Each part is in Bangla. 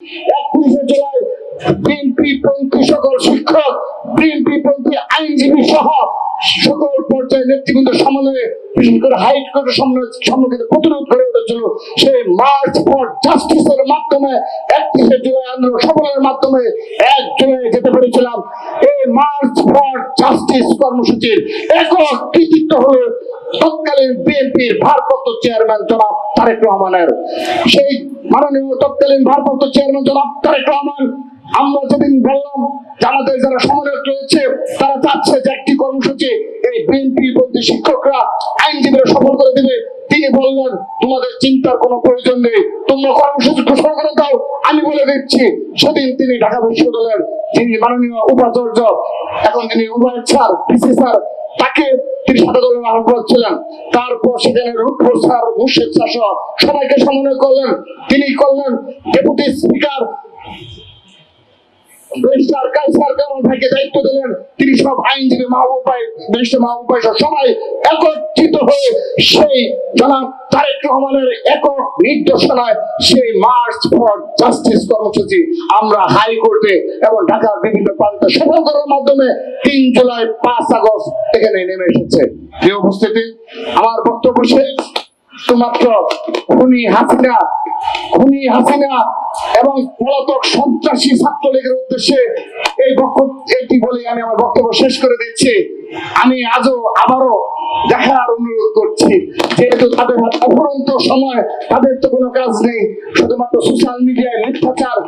31শে জুলাই বিএনপি পন্থী সকল শিক্ষক, বিএনপি পন্থী আইনজীবী সহ সকল পর্যায়ে নেতৃবৃন্দ সমন্বয়ে, বিশেষ করে হাইকোর্টের সম্মুখীন প্রতিরোধ করে উঠেছিল। সেই মার্চ ফর জাস্টিসের মাধ্যমে 31শে জুলাই আন্দোলন সফলের মাধ্যমে 1 জুলাই যেতে পেরেছিলাম। এই মার্চ ফর জাস্টিস কর্মসূচির একক কৃতিত্ব হলো তৎকালীন বিএনপির ভারপ্রাপ্ত চেয়ারম্যান জনাব তারেক রহমানের। সেই মাননীয় তৎকালীন ভারপ্রাপ্ত চেয়ারম্যান জনাব তারেক রহমান, আমরা যেদিন বললাম যে আমাদের যারা সমন্বয়ক রয়েছে তারা চাচ্ছে যে একটি কর্মসূচি এই বিএনপি পন্থী শিক্ষকরা আইনজীবীরা সফল করে দিবে, তিনি বললেন তোমাদের চিন্তার কোনো প্রয়োজন নেই, তোমরা কর্মসূচি ঘোষণা করে দাও, আমি বলে দিচ্ছি। সেদিন তিনি ঢাকা বিশ্ববিদ্যালয়ের যিনি মাননীয় উপাচার্য, এখন তিনি উপাচার্য স্যার, পিসি স্যার, তাকে তিনি সাথে দলের আহ্বায়ক ছিলেন। তারপর সেখানে রুটফুল স্যার, মুর্শিদ স্যার সহ সবাইকে সমন্বয় করলেন। তিনি করলেন ডেপুটি স্পিকার ভাইকে দায়িত্ব দিলেন, তিনি সব আইনজীবী মাহবুব ভাই, ব্যারিস্টার মাহবুব ভাই সবাই একত্রিত হয়ে সেই জনাব তারেক রহমানের একক নির্দেশনায় সেই মার্চ ফর জাস্টিস কর্মসূচি আমরা হাইকোর্টে এবং ঢাকার বিভিন্ন প্রান্তে সফল করার মাধ্যমে 3 জুলাই 5 আগস্ট এখানে নেমে এসেছে। প্রিয় উপস্থিতি, আমার বক্তব্য শেষ। মাত্র খুনি হাসিনা এবং পলাতক সন্ত্রাসী ছাত্রলীগের উদ্দেশ্যে এটি বলে আমি আমার বক্তব্য শেষ করে দিচ্ছি। আমি আবারও দেখার অনুরোধ করছি, যেহেতু তাদের অপরন্ত সময়, তাদের তো কোনো কাজ নেই, শুধুমাত্র সোশ্যাল মিডিয়ায় মিথ্যাচার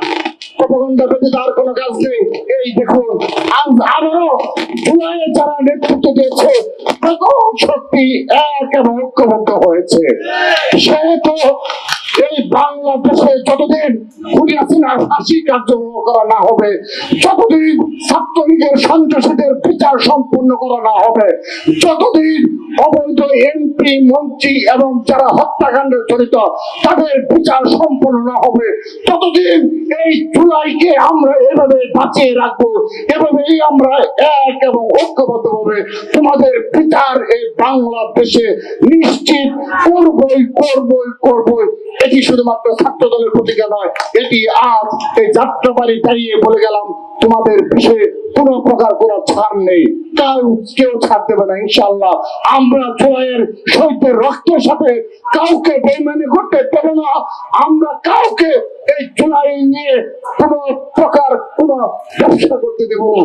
প্রপাগান্ডা ব্যতীত আর কোনো কাজ নেই। এই দেখুন, আজ আবারও জুলাইয়ে যারা নেতৃত্ব দিয়েছে প্রকট শক্তি এক এবং ঐক্যবদ্ধ হয়েছে। সেহেতু এই বাংলাদেশে যতদিন খুনি হাসিনার ফাঁসি কার্যকর করা না হবে, যতদিন ছাত্রলীগের সন্ত্রাসীদের বিচার সম্পূর্ণ করা না হবে, যতদিন অবৈধ এমপি মন্ত্রী এবং যারা হত্যাকাণ্ডে জড়িত তাদের বিচার সম্পূর্ণ না হবে, ততদিন এই জুলাইকে আমরা এভাবে বাঁচিয়ে রাখবো। এভাবেই আমরা এক এবং ঐক্যবদ্ধভাবে তোমাদের বিচার এই বাংলাদেশে নিশ্চিত করবই। এটি শুধুমাত্র ছাত্র দলের প্রতিজ্ঞা নয়, এটি আজ এই যাত্রাবাড়ি দাঁড়িয়ে বলে গেলাম, তোমাদের বিষয়ে কোনো প্রকার কোনো ছাড় নেই, কেউ ছাড় দেবে না ইনশাআল্লাহ। আমরা জুলাইয়ের শহীদদের রক্তের সাথে কাউকে বেইমানি করতে দেব না। আমরা কাউকে এই জুলাই নিয়ে কোনো প্রকার কোনো ব্যবসা করতে দেব না।